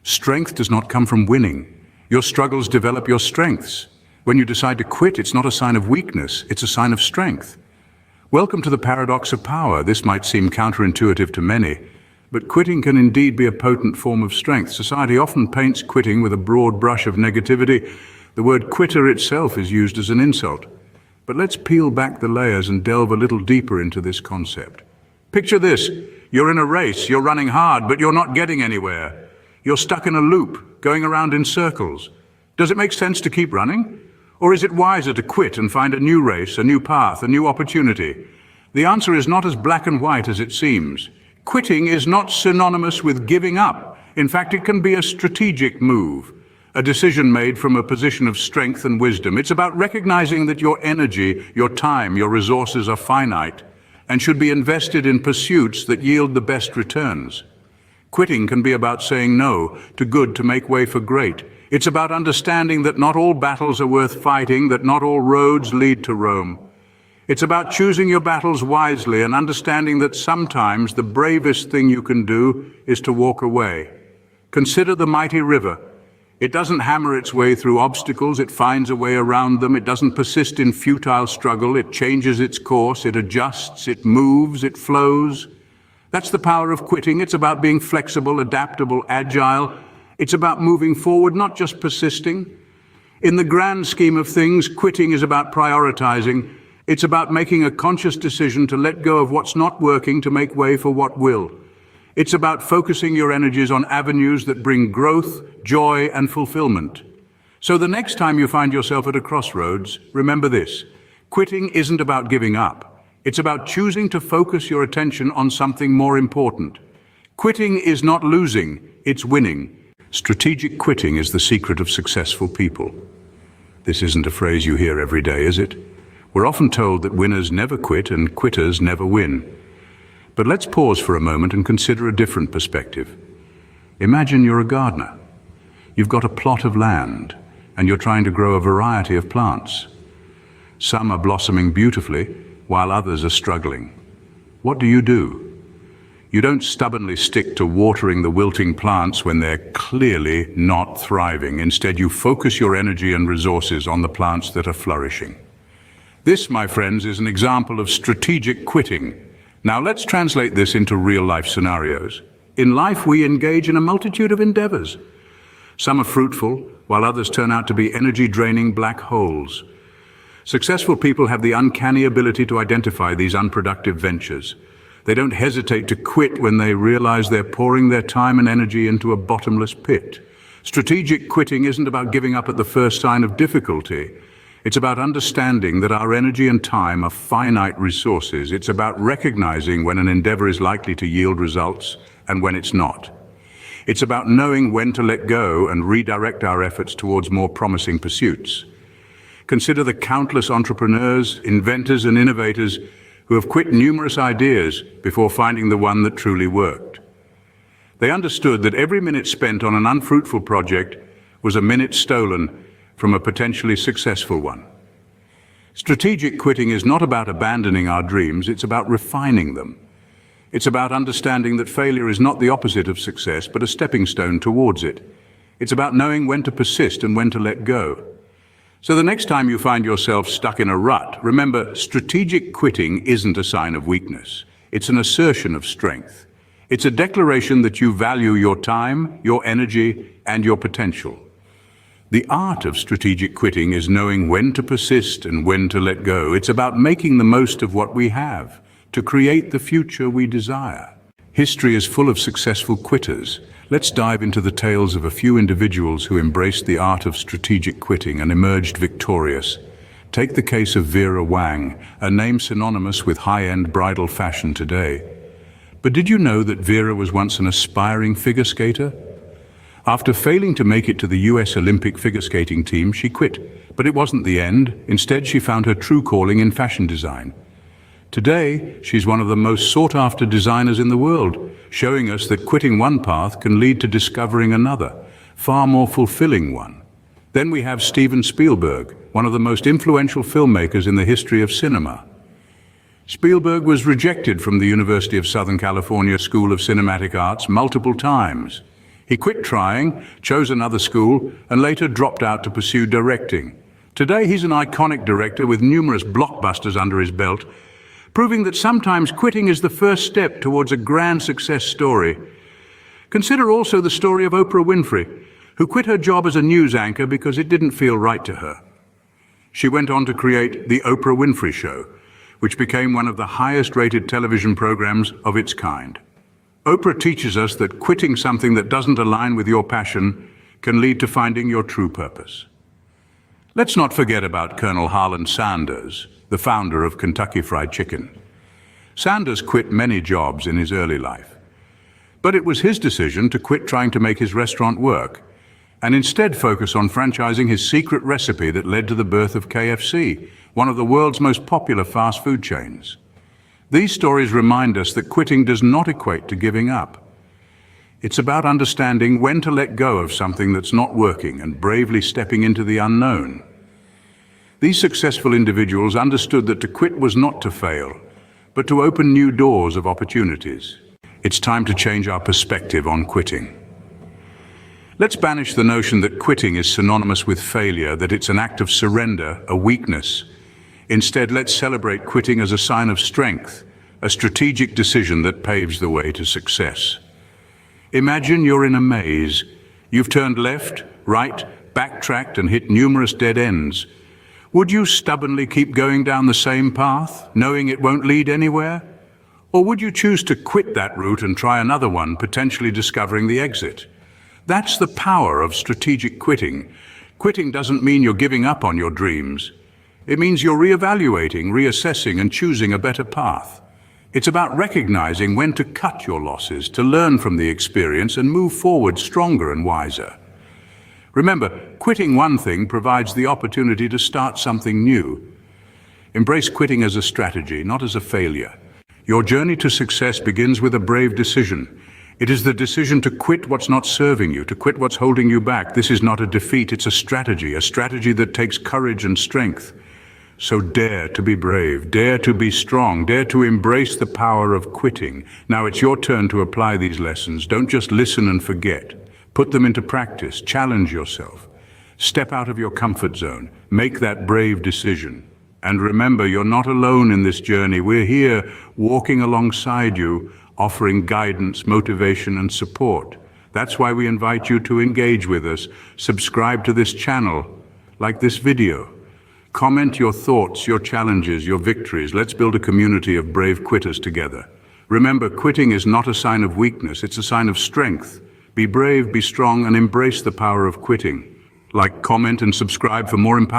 Strength does not come from winning. Your struggles develop your strengths. When you decide to quit, it's not a sign of weakness, it's a sign of strength. Welcome to the paradox of power. This might seem counterintuitive to many, but quitting can indeed be a potent form of strength. Society often paints quitting with a broad brush of negativity. The word quitter itself is used as an insult. But let's peel back the layers and delve a little deeper into this concept. Picture this. You're in a race, you're running hard, but you're not getting anywhere. You're stuck in a loop, going around in circles. Does it make sense to keep running? Or is it wiser to quit and find a new race, a new path, a new opportunity? The answer is not as black and white as it seems. Quitting is not synonymous with giving up. In fact, it can be a strategic move, a decision made from a position of strength and wisdom. It's about recognizing that your energy, your time, your resources are finite and should be invested in pursuits that yield the best returns. Quitting can be about saying no to good to make way for great. It's about understanding that not all battles are worth fighting, that not all roads lead to Rome. It's about choosing your battles wisely and understanding that sometimes the bravest thing you can do is to walk away. Consider the mighty river. It doesn't hammer its way through obstacles, it finds a way around them. It doesn't persist in futile struggle, it changes its course, it adjusts, it moves, it flows. That's the power of quitting. It's about being flexible, adaptable, agile. It's about moving forward, not just persisting. In the grand scheme of things, quitting is about prioritizing. It's about making a conscious decision to let go of what's not working to make way for what will. It's about focusing your energies on avenues that bring growth, joy, and fulfillment. So the next time you find yourself at a crossroads, remember this. Quitting isn't about giving up. It's about choosing to focus your attention on something more important. Quitting is not losing, it's winning. Strategic quitting is the secret of successful people. This isn't a phrase you hear every day, is it? We're often told that winners never quit and quitters never win. But let's pause for a moment and consider a different perspective. Imagine you're a gardener. You've got a plot of land, and you're trying to grow a variety of plants. Some are blossoming beautifully, while others are struggling. What do? You don't stubbornly stick to watering the wilting plants when they're clearly not thriving. Instead, you focus your energy and resources on the plants that are flourishing. This, my friends, is an example of strategic quitting. Now let's translate this into real-life scenarios. In life, we engage in a multitude of endeavors. Some are fruitful, while others turn out to be energy-draining black holes. Successful people have the uncanny ability to identify these unproductive ventures. They don't hesitate to quit when they realize they're pouring their time and energy into a bottomless pit. Strategic quitting isn't about giving up at the first sign of difficulty. It's about understanding that our energy and time are finite resources. It's about recognizing when an endeavor is likely to yield results and when it's not. It's about knowing when to let go and redirect our efforts towards more promising pursuits. Consider the countless entrepreneurs, inventors, and innovators who have quit numerous ideas before finding the one that truly worked. They understood that every minute spent on an unfruitful project was a minute stolen from a potentially successful one. Strategic quitting is not about abandoning our dreams, it's about refining them. It's about understanding that failure is not the opposite of success, but a stepping stone towards it. It's about knowing when to persist and when to let go. So the next time you find yourself stuck in a rut, remember, strategic quitting isn't a sign of weakness. It's an assertion of strength. It's a declaration that you value your time, your energy, and your potential. The art of strategic quitting is knowing when to persist and when to let go. It's about making the most of what we have, to create the future we desire. History is full of successful quitters. Let's dive into the tales of a few individuals who embraced the art of strategic quitting and emerged victorious. Take the case of Vera Wang, a name synonymous with high-end bridal fashion today. But did you know that Vera was once an aspiring figure skater? After failing to make it to the US Olympic figure skating team, she quit. But it wasn't the end. Instead, she found her true calling in fashion design. Today, she's one of the most sought-after designers in the world, showing us that quitting one path can lead to discovering another, far more fulfilling one. Then we have Steven Spielberg, one of the most influential filmmakers in the history of cinema. Spielberg was rejected from the University of Southern California School of Cinematic Arts multiple times. He quit trying, chose another school, and later dropped out to pursue directing. Today he's an iconic director with numerous blockbusters under his belt, proving that sometimes quitting is the first step towards a grand success story. Consider also the story of Oprah Winfrey, who quit her job as a news anchor because it didn't feel right to her. She went on to create The Oprah Winfrey Show, which became one of the highest-rated television programs of its kind. Oprah teaches us that quitting something that doesn't align with your passion can lead to finding your true purpose. Let's not forget about Colonel Harlan Sanders, the founder of Kentucky Fried Chicken. Sanders quit many jobs in his early life, but it was his decision to quit trying to make his restaurant work and instead focus on franchising his secret recipe that led to the birth of KFC, one of the world's most popular fast food chains. These stories remind us that quitting does not equate to giving up. It's about understanding when to let go of something that's not working and bravely stepping into the unknown. These successful individuals understood that to quit was not to fail, but to open new doors of opportunities. It's time to change our perspective on quitting. Let's banish the notion that quitting is synonymous with failure, that it's an act of surrender, a weakness. Instead, let's celebrate quitting as a sign of strength, a strategic decision that paves the way to success. Imagine you're in a maze. You've turned left, right, backtracked, and hit numerous dead ends. Would you stubbornly keep going down the same path, knowing it won't lead anywhere? Or would you choose to quit that route and try another one, potentially discovering the exit? That's the power of strategic quitting. Quitting doesn't mean you're giving up on your dreams. It means you're reevaluating, reassessing, and choosing a better path. It's about recognizing when to cut your losses, to learn from the experience and move forward stronger and wiser. Remember, quitting one thing provides the opportunity to start something new. Embrace quitting as a strategy, not as a failure. Your journey to success begins with a brave decision. It is the decision to quit what's not serving you, to quit what's holding you back. This is not a defeat, it's a strategy that takes courage and strength. So dare to be brave, dare to be strong, dare to embrace the power of quitting. Now it's your turn to apply these lessons. Don't just listen and forget. Put them into practice, challenge yourself. Step out of your comfort zone, make that brave decision. And remember, you're not alone in this journey. We're here walking alongside you, offering guidance, motivation, and support. That's why we invite you to engage with us. Subscribe to this channel, like this video. Comment your thoughts, your challenges, your victories. Let's build a community of brave quitters together. Remember, quitting is not a sign of weakness, it's a sign of strength. Be brave, be strong, and embrace the power of quitting. Like, comment, and subscribe for more empowerment.